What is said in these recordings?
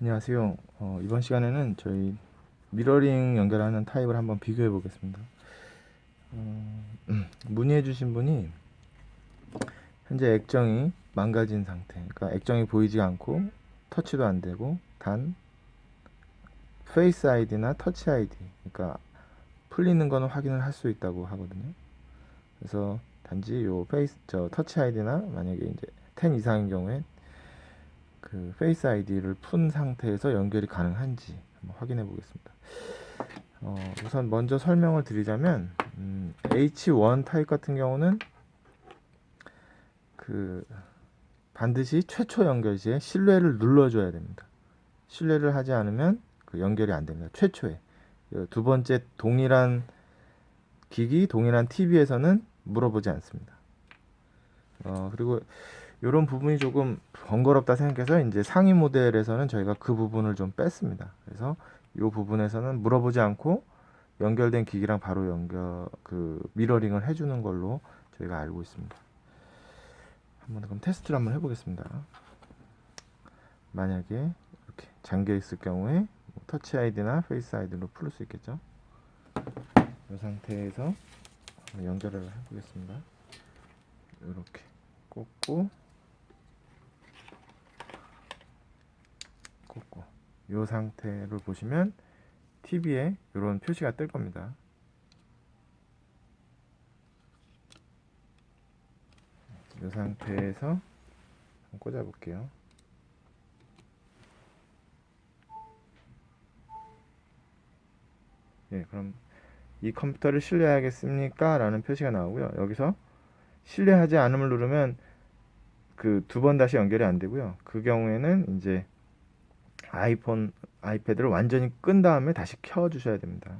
안녕하세요. 이번 시간에는 저희 미러링 연결하는 타입을 한번 비교해 보겠습니다. 문의해 주신 분이 현재 액정이 망가진 상태, 그러니까 액정이 보이지 않고 터치도 안 되고 단 페이스 아이디나 터치 아이디, 그러니까 풀리는 거는 확인을 할 수 있다고 하거든요. 그래서 단지 요 터치 아이디나 만약에 이제 10 이상인 경우에 그 페이스 아이디를 푼 상태에서 연결이 가능한지 한번 확인해 보겠습니다. 우선 먼저 설명을 드리자면 H1 타입 같은 경우는 그 반드시 최초 연결 시에 실내를 눌러줘야 됩니다. 실내를 하지 않으면 그 연결이 안 됩니다. 최초에. 두 번째 동일한 기기, 동일한 TV에서는 물어보지 않습니다. 그리고 이런 부분이 조금 번거롭다 생각해서 이제 상위 모델에서는 저희가 그 부분을 좀 뺐습니다. 그래서 이 부분에서는 물어보지 않고 연결된 기기랑 바로 미러링을 해주는 걸로 저희가 알고 있습니다. 그럼 테스트를 한번 해보겠습니다. 만약에 이렇게 잠겨 있을 경우에 터치 아이디나 페이스 아이디로 풀 수 있겠죠. 이 상태에서 연결을 해보겠습니다. 이렇게 꽂고 이 상태를 보시면 TV에 이런 표시가 뜰 겁니다. 이 상태에서 꽂아 볼게요. 그럼 이 컴퓨터를 실내하겠습니까? 라는 표시가 나오고요. 여기서 실내하지 않음을 누르면 그 두 번 다시 연결이 안 되고요. 그 경우에는 이제 아이패드를 완전히 끈 다음에 다시 켜 주셔야 됩니다.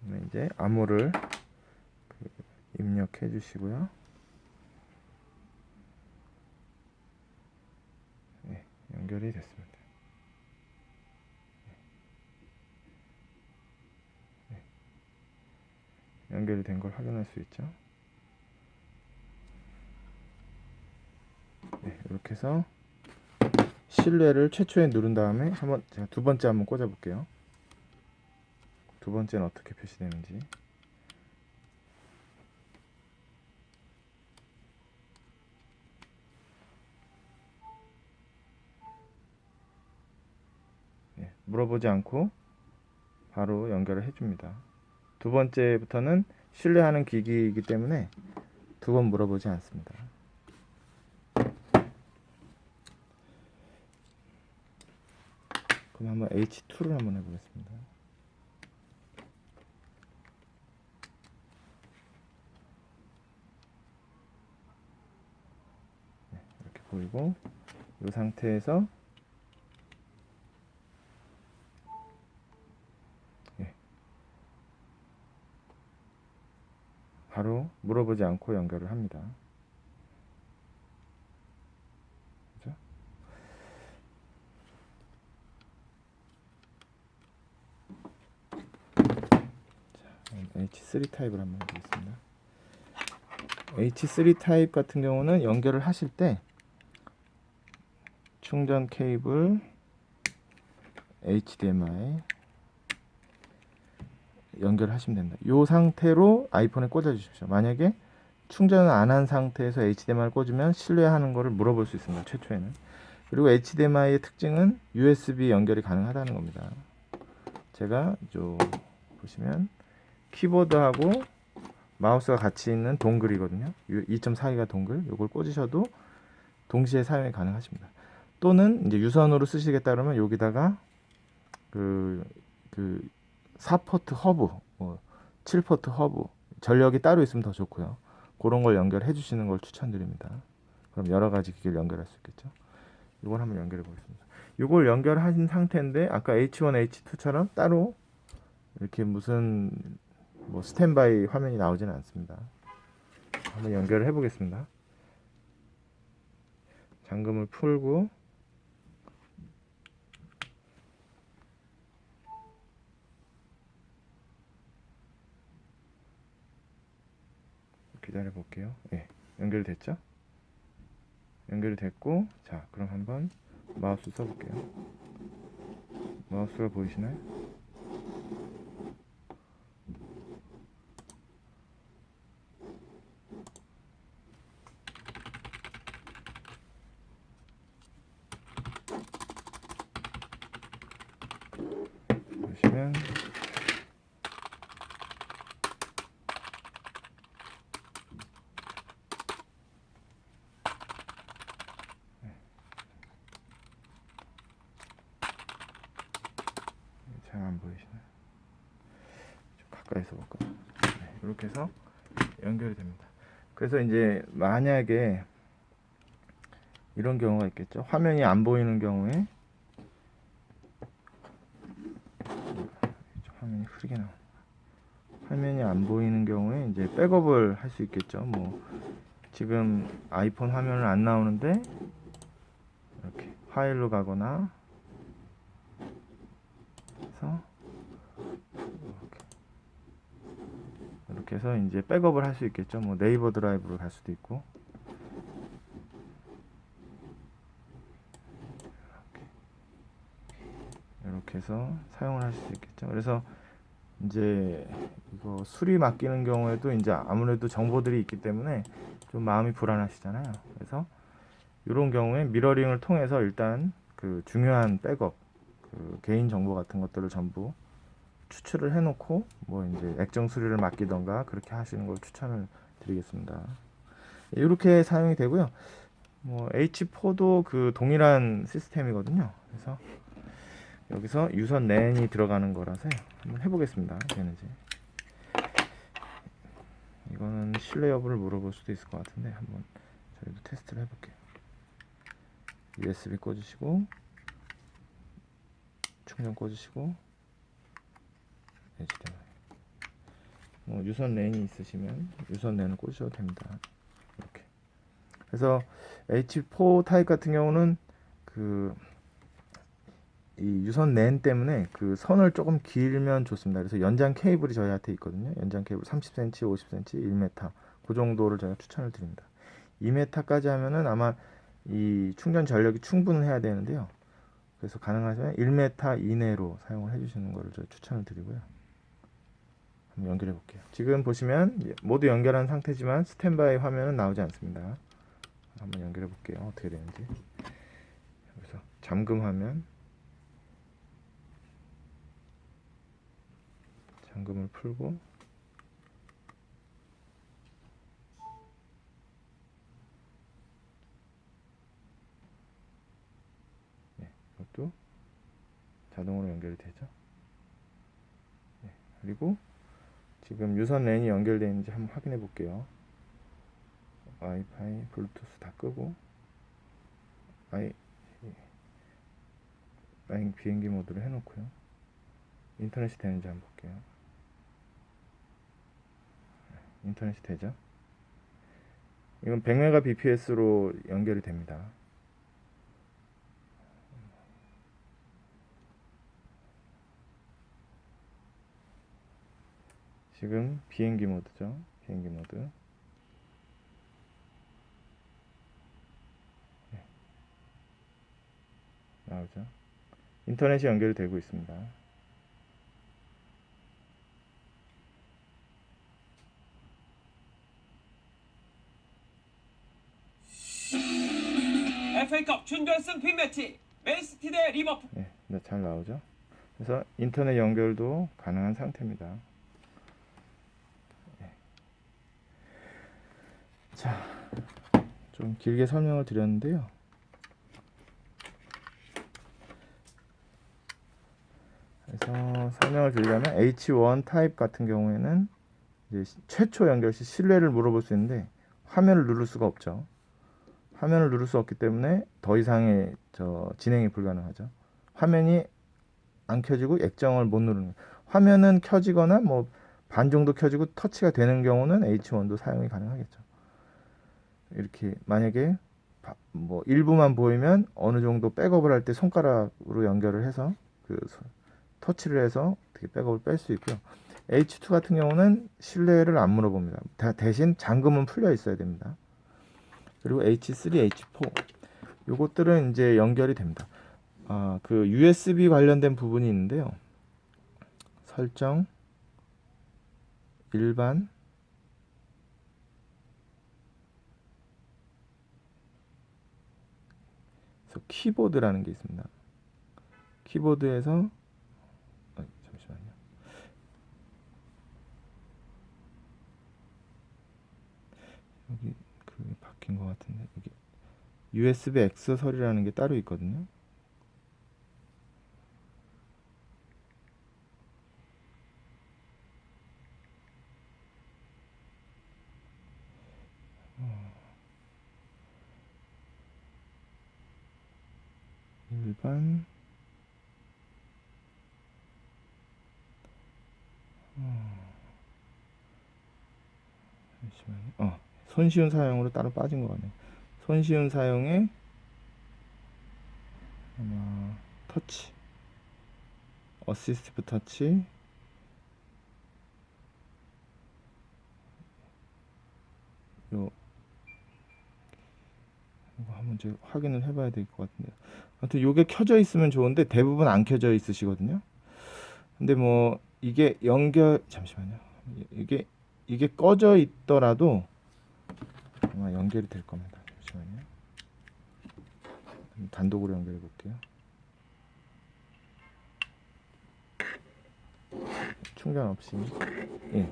그러면 이제 암호를 입력해 주시고요. 연결이 됐습니다. 연결이 된 걸 확인할 수 있죠. 이렇게 해서 실내를 최초에 누른 다음에 제가 두 번째 한번 꽂아 볼게요. 두 번째는 어떻게 표시되는지. 물어보지 않고 바로 연결을 해줍니다. 두 번째부터는 신뢰하는 기기이기 때문에 두 번 물어보지 않습니다. 그럼 한번 H2를 한번 해보겠습니다. 이렇게 보이고 이 상태에서 바로 물어보지 않고 연결을 합니다. 그죠? 자, H3 타입을 한번 해보겠습니다. H3 타입 같은 경우는 연결을 하실 때 충전 케이블 HDMI 연결하시면 됩니다. 이 상태로 아이폰에 꽂아 주십시오. 만약에 충전을 안 한 상태에서 HDMI를 꽂으면 실내하는 것을 물어볼 수 있습니다. 최초에는. 그리고 HDMI의 특징은 USB 연결이 가능하다는 겁니다. 제가 보시면 키보드하고 마우스가 같이 있는 동글이거든요. 2.4기가 동글. 이걸 꽂으셔도 동시에 사용이 가능하십니다. 또는 이제 유선으로 쓰시겠다 그러면 여기다가 그 4포트 허브, 7포트 허브, 전력이 따로 있으면 더 좋고요. 그런 걸 연결해 주시는 걸 추천드립니다. 그럼 여러 가지 기기를 연결할 수 있겠죠. 이걸 한번 연결해 보겠습니다. 이걸 연결한 상태인데 아까 H1, H2처럼 따로 이렇게 무슨 스탠바이 화면이 나오지는 않습니다. 한번 연결을 해 보겠습니다. 잠금을 풀고 기다려 볼게요. 연결됐죠? 연결이 됐고, 자, 그럼 한번 마우스 써볼게요. 마우스가 보이시나요? 보시면 잘 안 보이시나요? 좀 가까이서 볼까요? 네, 이렇게 해서 연결이 됩니다. 그래서 이제 만약에 이런 경우가 있겠죠. 화면이 안 보이는 경우에 화면이 흐리게 나옵니다. 화면이 안 보이는 경우에 이제 백업을 할 수 있겠죠. 뭐 지금 아이폰 화면은 안 나오는데 이렇게 파일로 가거나 해서 이렇게 해서 이제 백업을 할 수 있겠죠. 뭐 네이버 드라이브로 갈 수도 있고 이렇게 해서 사용을 할 수 있겠죠. 그래서 이제 이거 수리 맡기는 경우에도 이제 아무래도 정보들이 있기 때문에 좀 마음이 불안하시잖아요. 그래서 이런 경우에 미러링을 통해서 일단 그 중요한 백업, 그 개인 정보 같은 것들을 전부 추출을 해놓고 뭐 이제 액정 수리를 맡기던가 그렇게 하시는 걸 추천을 드리겠습니다. 이렇게 사용이 되고요. 뭐 H4도 그 동일한 시스템이거든요. 그래서 여기서 유선 랜이 들어가는 거라서요. 한번 해보겠습니다. 되는지. 이거는 신뢰 여부를 물어볼 수도 있을 것 같은데 한번 저희도 테스트를 해볼게요. USB 꽂으시고 충전 꽂으시고 HDMI. 뭐 유선 랜이 있으시면 유선 랜을 꽂으셔도 됩니다. 이렇게. 그래서 H4 타입 같은 경우는 그 이 유선 랜 때문에 그 선을 조금 길면 좋습니다. 그래서 연장 케이블이 저희한테 있거든요. 연장 케이블 30cm, 50cm, 1m 그 정도를 제가 추천을 드립니다. 2m까지 하면은 아마 이 충전 전력이 충분해야 되는데요. 그래서 가능하시면 1m 이내로 사용을 해주시는 것을 제가 추천을 드리고요. 한번 연결해 볼게요. 지금 보시면 모두 연결한 상태지만 스탠바이 화면은 나오지 않습니다. 한번 연결해 볼게요. 어떻게 되는지. 그래서 잠금 화면, 잠금을 풀고 네, 이것도 자동으로 연결이 되죠. 네, 그리고 지금 유선 랜이 연결되어 있는지 한번 확인해 볼게요. 와이파이, 블루투스 다 끄고 라인 비행기 모드로 해놓고요. 인터넷이 되는지 한번 볼게요. 인터넷이 되죠. 이건 100mbps로 연결이 됩니다. 지금 비행기 모드죠. 비행기 모드. 네. 나오죠. 인터넷이 연결이 되고 있습니다. FA컵 준결승 빅매치 맨시티 대 리버풀. 네, 잘 나오죠. 그래서 인터넷 연결도 가능한 상태입니다. 네. 자, 좀 길게 설명을 드렸는데요. 그래서 설명을 드리자면 H1 타입 같은 경우에는 이제 최초 연결 시 신뢰를 물어볼 수 있는데 화면을 누를 수가 없죠. 화면을 누를 수 없기 때문에 더 이상의 진행이 불가능하죠. 화면이 안 켜지고 액정을 못 누르는. 화면은 켜지거나 뭐 반 정도 켜지고 터치가 되는 경우는 H1도 사용이 가능하겠죠. 이렇게 만약에 뭐 일부만 보이면 어느 정도 백업을 할 때 손가락으로 연결을 해서 그 터치를 해서 어떻게 백업을 뺄 수 있고요. H2 같은 경우는 실내를 안 물어봅니다. 대신 잠금은 풀려 있어야 됩니다. 그리고 H3, H4 요것들은 이제 연결이 됩니다. 그 USB 관련된 부분이 있는데요. 설정, 일반, 그래서 키보드라는 게 있습니다. 키보드에서 잠시만요. 여기 그게 바뀐 것 같은데 여기 USB 액세서리라는 게 따로 있거든요. 일반, 잠시만요. 손쉬운 사용으로 따로 빠진 것 같네요. 손쉬운 사용에 아마 터치, 어시스티브 터치, 요 이거 한번 제가 확인을 해봐야 될 것 같은데요. 아무튼 요게 켜져 있으면 좋은데 대부분 안 켜져 있으시거든요. 근데 뭐 이게 잠시만요. 이게 꺼져 있더라도 아마 연결이 될 겁니다. 잠시만요. 단독으로 연결해 볼게요. 충전 없이. 예.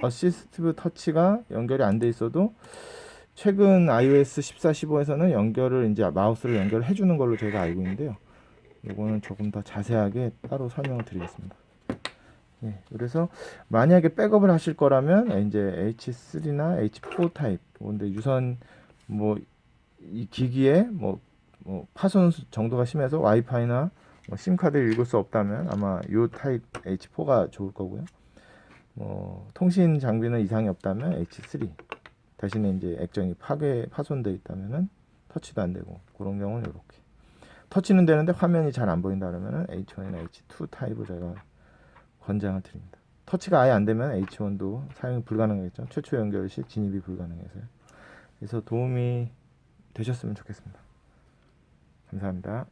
어시스티브 터치가 연결이 안 돼 있어도 최근 iOS 14, 15에서는 연결을 이제 마우스를 연결해 주는 걸로 제가 알고 있는데요. 이거는 조금 더 자세하게 따로 설명을 드리겠습니다. 예, 그래서 만약에 백업을 하실 거라면 이제 H3나 H4 타입, 근데 유선 뭐 이 기기에 뭐 파손 정도가 심해서 와이파이나 뭐 심카드를 읽을 수 없다면 아마 요 타입 H4가 좋을 거고요. 뭐 통신 장비는 이상이 없다면 H3 대신에 이제 액정이 파손돼 있다면은 터치도 안 되고 그런 경우는 이렇게 터치는 되는데 화면이 잘 안 보인다 그러면은 H1이나 H2 타입을 제가 권장을 드립니다. 터치가 아예 안 되면 H1도 사용이 불가능하겠죠. 최초 연결 시 진입이 불가능해서요. 그래서 도움이 되셨으면 좋겠습니다. 감사합니다.